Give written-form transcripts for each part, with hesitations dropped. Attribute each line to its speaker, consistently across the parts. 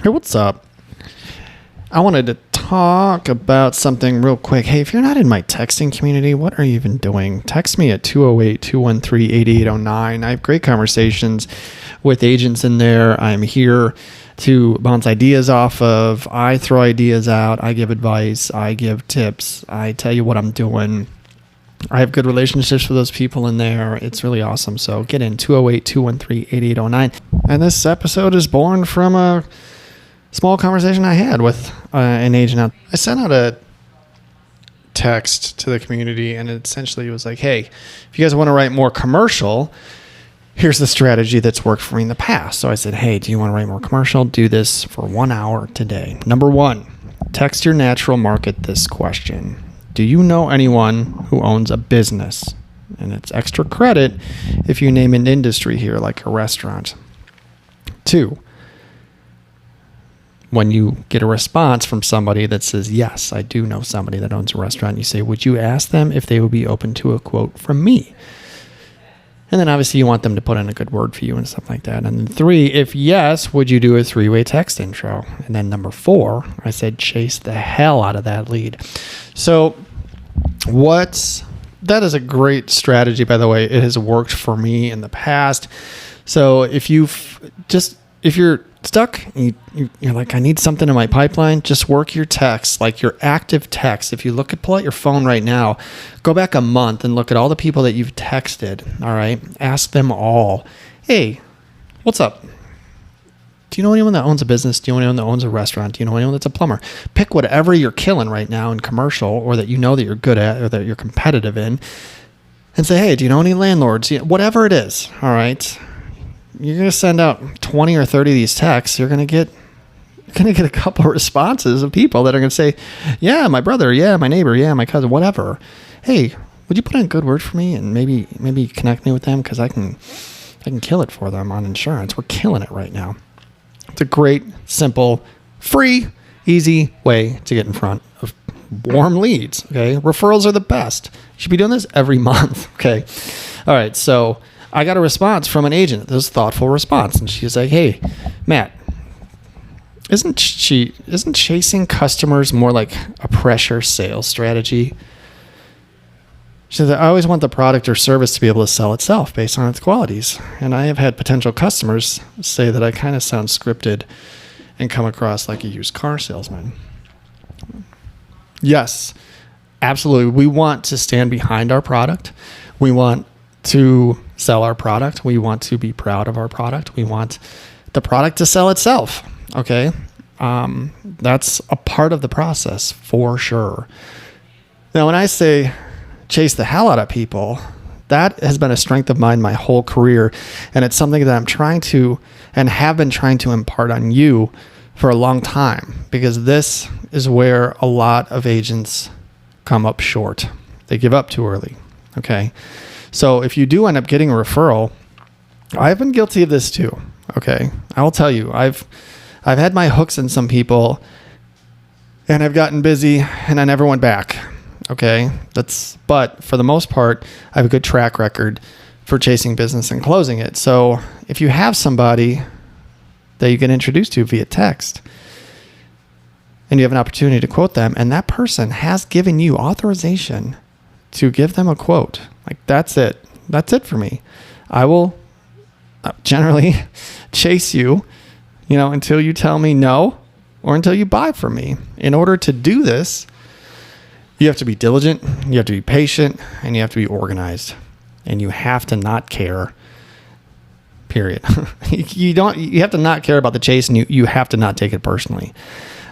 Speaker 1: Hey, what's up? I wanted to talk about something real quick. Hey, if you're not in my texting community, what are you even doing? Text me at 208-213-8809. I have great conversations with agents in there. I'm here to bounce ideas off of. I throw ideas out. I give advice. I give tips. I tell you what I'm doing. I have good relationships with those people in there. It's really awesome. So get in 208-213-8809. And this episode is born from a small conversation I had with an agent. I sent out a text to the community, and it essentially was like, hey, if you guys want to write more commercial, here's the strategy that's worked for me in the past. So I said, hey, do you want to write more commercial? Do this for 1 hour today. Number one, text your natural market this question. Do you know anyone who owns a business? And it's extra credit if you name an industry here, like a restaurant. 2, when you get a response from somebody that says, yes, I do know somebody that owns a restaurant, you say, would you ask them if they would be open to a quote from me? And then obviously you want them to put in a good word for you and stuff like that. And then 3, if yes, would you do a 3-way text intro? And then number 4, I said, chase the hell out of that lead. So that is a great strategy, by the way. It has worked for me in the past. So if you're stuck, you're like, I need something in my pipeline, just work your text, like your active text. If you pull out your phone right now, go back a month and look at all the people that you've texted, all right? Ask them all, hey, what's up? Do you know anyone that owns a business? Do you know anyone that owns a restaurant? Do you know anyone that's a plumber? Pick whatever you're killing right now in commercial, or that you know that you're good at, or that you're competitive in, and say, hey, do you know any landlords? Whatever it is, all right? You're going to send out 20 or 30 of these texts. You're going to get a couple of responses of people that are going to say, yeah, my brother, yeah, my neighbor, yeah, my cousin, whatever. Hey, would you put in a good word for me and maybe connect me with them, because I can kill it for them on insurance. We're killing it right now. It's a great, simple, free, easy way to get in front of warm leads. Okay, referrals are the best. You should be doing this every month. Okay, all right, so I got a response from an agent. This was a thoughtful response. And she's like, hey, Matt, isn't chasing customers more like a pressure sales strategy? She said, I always want the product or service to be able to sell itself based on its qualities. And I have had potential customers say that I kind of sound scripted and come across like a used car salesman. Yes, absolutely. We want to stand behind our product. We want to sell our product. We want to be proud of our product. We want the product to sell itself. Okay. That's a part of the process for sure. Now, when I say chase the hell out of people, that has been a strength of mine my whole career. And it's something that I'm trying to and have been trying to impart on you for a long time, because this is where a lot of agents come up short. They give up too early. Okay. So if you do end up getting a referral, I've been guilty of this too. Okay. I will tell you, I've had my hooks in some people, and I've gotten busy and I never went back. Okay. But for the most part, I have a good track record for chasing business and closing it. So if you have somebody that you get introduced to via text, and you have an opportunity to quote them, and that person has given you authorization to give them a quote, like that's it. That's it for me. I will generally chase you, until you tell me no, or until you buy from me. In order to do this, you have to be diligent, you have to be patient, and you have to be organized. And you have to not care, period. You have to not care about the chase, and you have to not take it personally.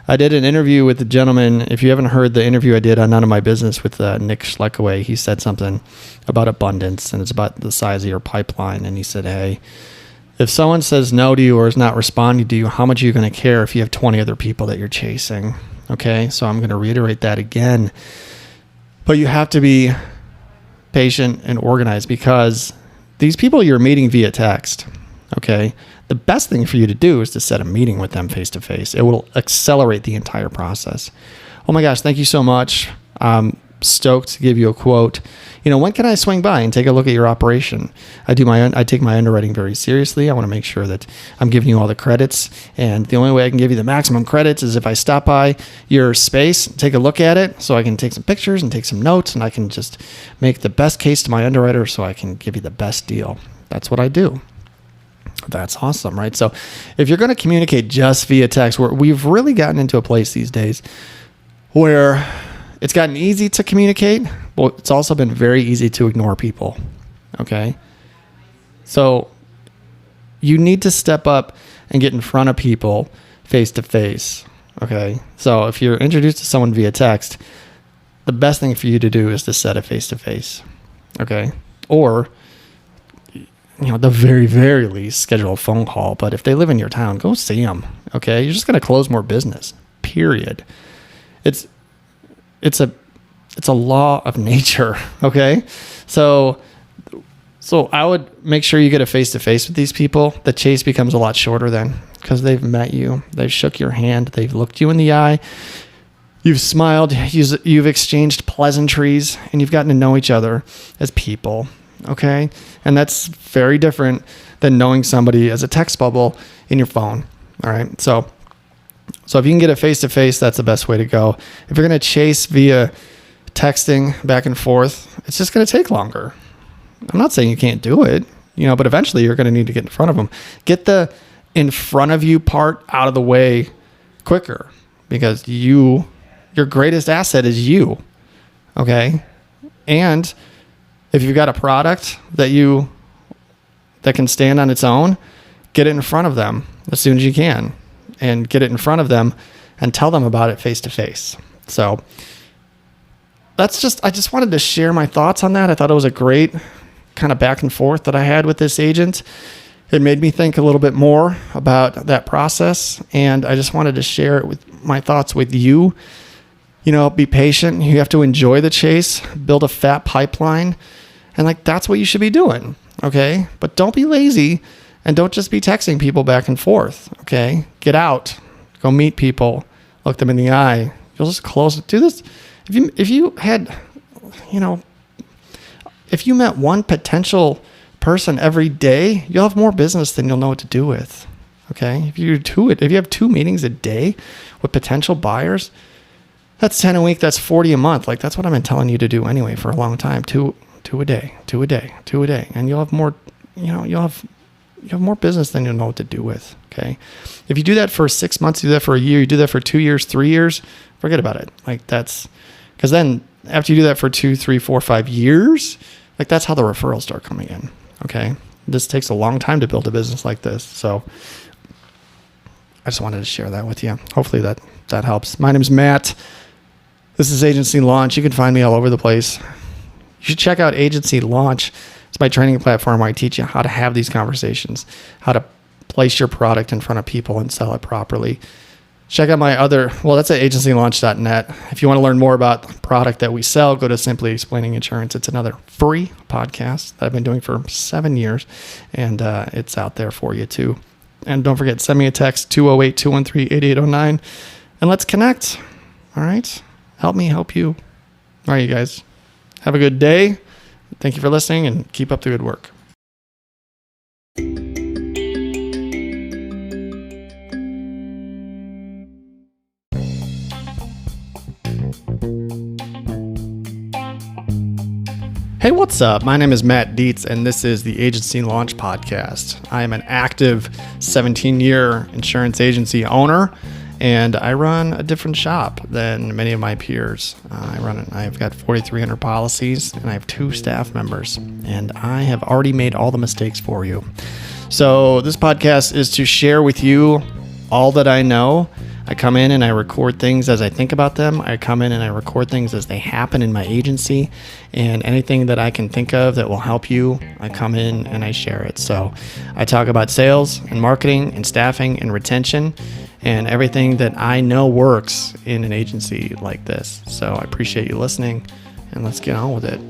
Speaker 1: I did an interview with a gentleman. If you haven't heard the interview I did on None of My Business with Nick Schleckaway, he said something about abundance, and it's about the size of your pipeline. And he said, hey, if someone says no to you or is not responding to you, how much are you going to care if you have 20 other people that you're chasing? Okay, so I'm going to reiterate that again. But you have to be patient and organized, because these people you're meeting via text, okay, the best thing for you to do is to set a meeting with them face to face. It will accelerate the entire process. Oh my gosh, thank you so much. stoked to give you a quote. When can I swing by and take a look at your operation? I take my underwriting very seriously. I want to make sure that I'm giving you all the credits, and the only way I can give you the maximum credits is if I stop by your space, take a look at it, so I can take some pictures and take some notes, and I can just make the best case to my underwriter so I can give you the best deal. That's what I do. That's awesome, right? So if you're going to communicate just via text, we've really gotten into a place these days where it's gotten easy to communicate, but it's also been very easy to ignore people. Okay. So you need to step up and get in front of people face to face. Okay. So if you're introduced to someone via text, the best thing for you to do is to set it face to face. Okay. Or, at the very, very least, schedule a phone call. But if they live in your town, go see them. Okay. You're just going to close more business, period. It's a law of nature. Okay. So I would make sure you get a face-to-face with these people. The chase becomes a lot shorter then because they've met you. They've shook your hand. They've looked you in the eye. You've smiled. You've exchanged pleasantries, and you've gotten to know each other as people. Okay. And that's very different than knowing somebody as a text bubble in your phone. All right. So if you can get a face-to-face, that's the best way to go. If you're going to chase via texting back and forth, it's just going to take longer. I'm not saying you can't do it, but eventually you're going to need to get in front of them. Get the in front of you part out of the way quicker, because your greatest asset is you. Okay. And if you've got a product that can stand on its own, get it in front of them as soon as you can, and get it in front of them and tell them about it face to face. So I just wanted to share my thoughts on that. I thought it was a great kind of back and forth that I had with this agent. It made me think a little bit more about that process, and I just wanted to share it with my thoughts with you. Be patient. You have to enjoy the chase, build a fat pipeline, and that's what you should be doing. Okay. But don't be lazy, and don't just be texting people back and forth. Okay. Get out, go meet people, look them in the eye. You'll just close it. Do this. If you met one potential person every day, you'll have more business than you'll know what to do with. Okay. If you have 2 meetings a day with potential buyers, that's 10 a week. That's 40 a month. That's what I've been telling you to do anyway for a long time. Two a day, and you'll have more. You'll have more business than you'll know what to do with. Okay. If you do that for 6 months, you do that for a year, you do that for 2 years, 3 years, forget about it. That's because then after you do that for 2, 3, 4, 5 years, that's how the referrals start coming in. Okay. This takes a long time to build a business like this. So I just wanted to share that with you. Hopefully that helps. My name is Matt. This is Agency Launch. You can find me all over the place. You should check out Agency Launch. It's my training platform where I teach you how to have these conversations, how to place your product in front of people and sell it properly. Check out that's at agencylaunch.net. If you want to learn more about the product that we sell, go to Simply Explaining Insurance. It's another free podcast that I've been doing for 7 years, and it's out there for you too. And don't forget, send me a text, 208-213-8809, and let's connect. All right? Help me help you. All right, you guys. Have a good day. Thank you for listening, and keep up the good work. Hey, what's up? My name is Matt Dietz, and this is the Agency Launch Podcast. I am an active 17-year insurance agency owner, and I run a different shop than many of my peers. I've got 4,300 policies, and I have 2 staff members, and I have already made all the mistakes for you. So this podcast is to share with you all that I know. I come in and I record things as I think about them. I come in and I record things as they happen in my agency, and anything that I can think of that will help you, I come in and I share it. So I talk about sales and marketing and staffing and retention and everything that I know works in an agency like this. So I appreciate you listening, and let's get on with it.